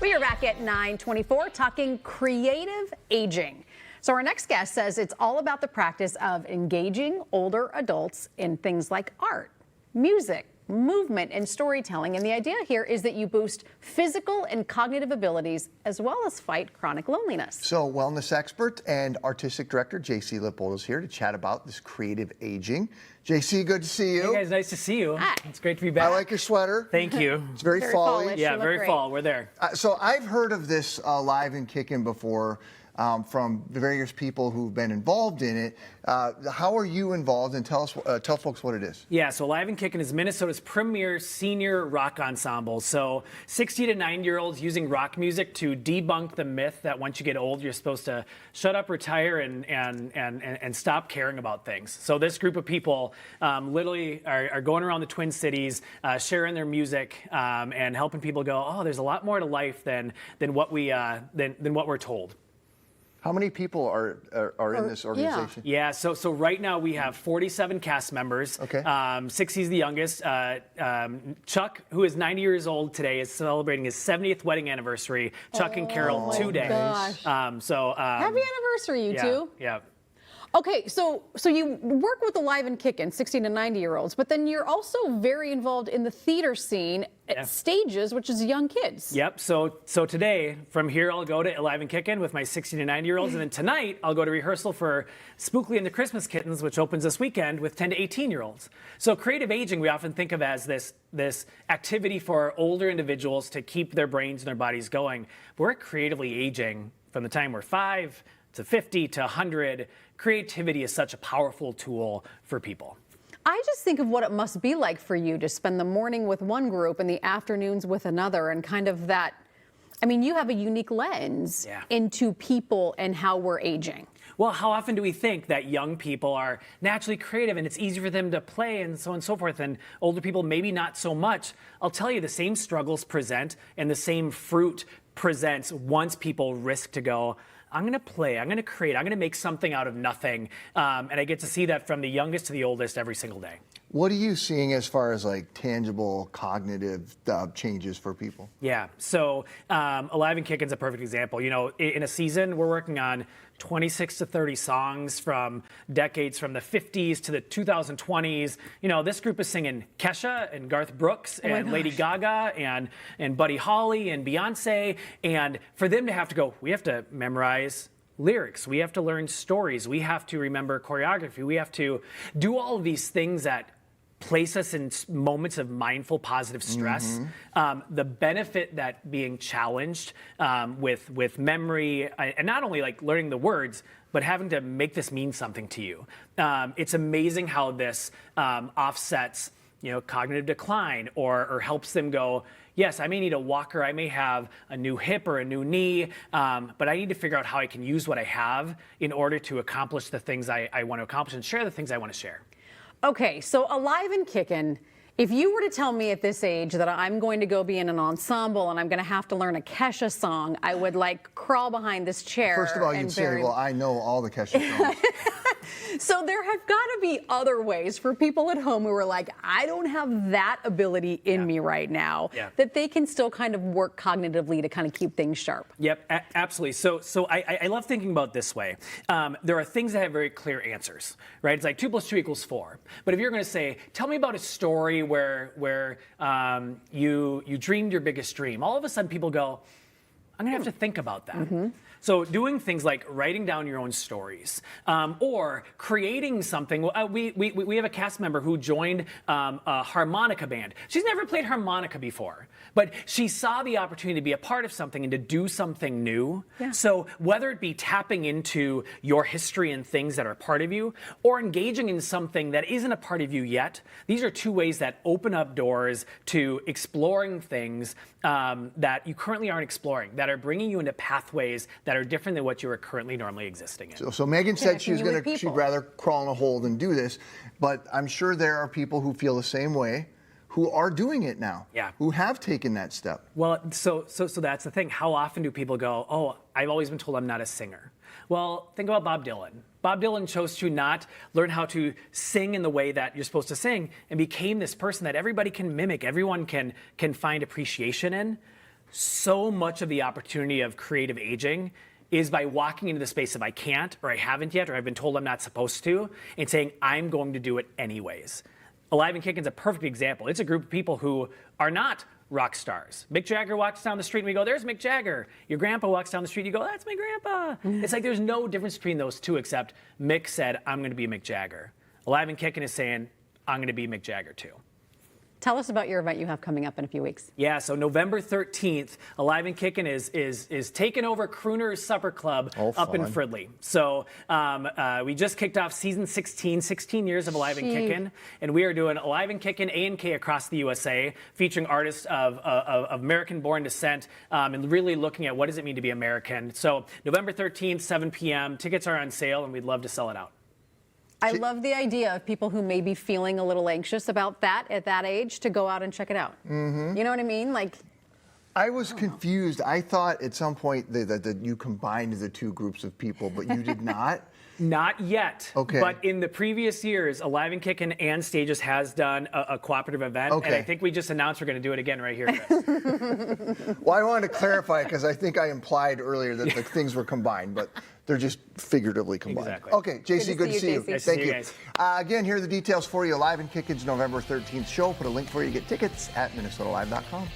We are back at 9:24 talking creative aging. So our next guest says it's all about the practice of engaging older adults in things like art, music, movement, and storytelling. And the idea here is that you boost physical and cognitive abilities as well as fight chronic loneliness. So wellness expert and artistic director JC Lippold is here to chat about this creative aging. JC, good to see you. Hey guys, nice to see you. Hi. It's great to be back. I like your sweater. Thank you. It's very fall-y. fallish. Yeah, You look very great. fall. We're there. So I've heard of this Live and Kickin' before from the various people who've been involved in it. How are you involved? And tell folks what it is. Yeah, so Live and Kickin' is Minnesota's premier senior rock ensemble. So 60 to 90-year-olds using rock music to debunk the myth that once you get old, you're supposed to shut up, retire, and stop caring about things. So this group of people literally are going around the Twin Cities, sharing their music and helping people go, oh, there's a lot more to life than what we're told. How many people are in this organization? Yeah, so right now we have 47 cast members. Okay. 60 is the youngest. Chuck, who is 90 years old today, is celebrating his 70th wedding anniversary. Chuck and Carol today. Gosh. Happy anniversary, you two. Yeah. Okay, so you work with the Live and Kickin', 60 to 90-year-olds, but then you're also very involved in the theater scene at Stages, which is young kids. Yep. So today, from here, I'll go to Live and Kickin' with my 60 to 90-year-olds, and then tonight I'll go to rehearsal for Spookly and the Christmas Kittens, which opens this weekend with 10 to 18-year-olds. So creative aging, we often think of as this activity for older individuals to keep their brains and their bodies going. But we're creatively aging from the time we're 5 to 50 to 100. Creativity is such a powerful tool for people. I just think of what it must be like for you to spend the morning with one group and the afternoons with another, and kind of that, I mean, you have a unique lens into people and how we're aging. Well, how often do we think that young people are naturally creative and it's easy for them to play and so on and so forth, and older people maybe not so much? I'll tell you, the same struggles present and the same fruit presents once people risk to go, I'm going to play, I'm going to create, I'm going to make something out of nothing. And I get to see that from the youngest to the oldest every single day. What are you seeing as far as like tangible cognitive changes for people? Yeah, so Alive and Kickin's a perfect example. You know, in a season, we're working on 26 to 30 songs from decades from the 50s to the 2020s. You know, this group is singing Kesha and Garth Brooks and Lady Gaga and Buddy Holly and Beyonce. And for them to have to go, we have to memorize lyrics, we have to learn stories, we have to remember choreography, we have to do all of these things that place us in moments of mindful, positive stress. The benefit that being challenged with memory, and not only like learning the words, but having to make this mean something to you. It's amazing how this offsets, you know, cognitive decline or helps them go, yes, I may need a walker, I may have a new hip or a new knee, but I need to figure out how I can use what I have in order to accomplish the things I want to accomplish and share the things I want to share. Okay, so Alive and Kickin', if you were to tell me at this age that I'm going to go be in an ensemble and I'm going to have to learn a Kesha song, I would like crawl behind this chair. First of all, you'd say, well, I know all the Kesha songs. So there have got to be other ways for people at home who are like, I don't have that ability in me right now, that they can still kind of work cognitively to kind of keep things sharp. Yep, absolutely. So I love thinking about it this way. There are things that have very clear answers, right? It's like 2 + 2 = 4. But if you're going to say, tell me about a story where you dreamed your biggest dream, all of a sudden people go, I'm going to have to think about that. So doing things like writing down your own stories or creating something. We have a cast member who joined a harmonica band. She's never played harmonica before, but she saw the opportunity to be a part of something and to do something new. So whether it be tapping into your history and things that are part of you or engaging in something that isn't a part of you yet, these are 2 ways that open up doors to exploring things that you currently aren't exploring, that are bringing you into pathways that are different than what you are currently normally existing in. So Megan said she'd rather crawl in a hole than do this, but I'm sure there are people who feel the same way, who are doing it now, who have taken that step. Well, so that's the thing. How often do people go, oh, I've always been told I'm not a singer? Well, think about Bob Dylan. Bob Dylan chose to not learn how to sing in the way that you're supposed to sing and became this person that everybody can mimic, everyone can find appreciation in. so much of the opportunity of creative aging is by walking into the space if I can't, or I haven't yet, or I've been told I'm not supposed to, and saying, I'm going to do it anyways. Alive and Kickin's a perfect example. It's a group of people who are not rock stars. Mick Jagger walks down the street and we go, there's Mick Jagger. Your grandpa walks down the street, you go, that's my grandpa. It's like there's no difference between those two except Mick said, I'm going to be Mick Jagger. Alive and Kickin' is saying, I'm going to be Mick Jagger too. Tell us about your event you have coming up in a few weeks. Yeah, so November 13th, Alive and Kickin' is taking over Crooner's Supper Club up in Fridley. So we just kicked off season 16 years of Alive and Kickin', and we are doing Alive and Kickin' A&K across the USA, featuring artists of American-born descent, and really looking at what does it mean to be American. So November 13th, 7 p.m., tickets are on sale, and we'd love to sell it out. I love the idea of people who may be feeling a little anxious about that at that age to go out and check it out. You know what I mean? Like, I was confused. I thought at some point that you combined the two groups of people, but you did not. Not yet. Okay. But in the previous years, Alive and Kickin' and Stages has done a cooperative event. Okay. And I think we just announced we're going to do it again right here, Chris. Well, I wanted to clarify because I think I implied earlier that the things were combined, but they're just figuratively combined. Exactly. Okay, JC, good to see you. JC. Nice to Thank see you you. guys. Again, here are the details for you. Alive and Kickin's November 13th show. Put a link for you to get tickets at minnesotalive.com.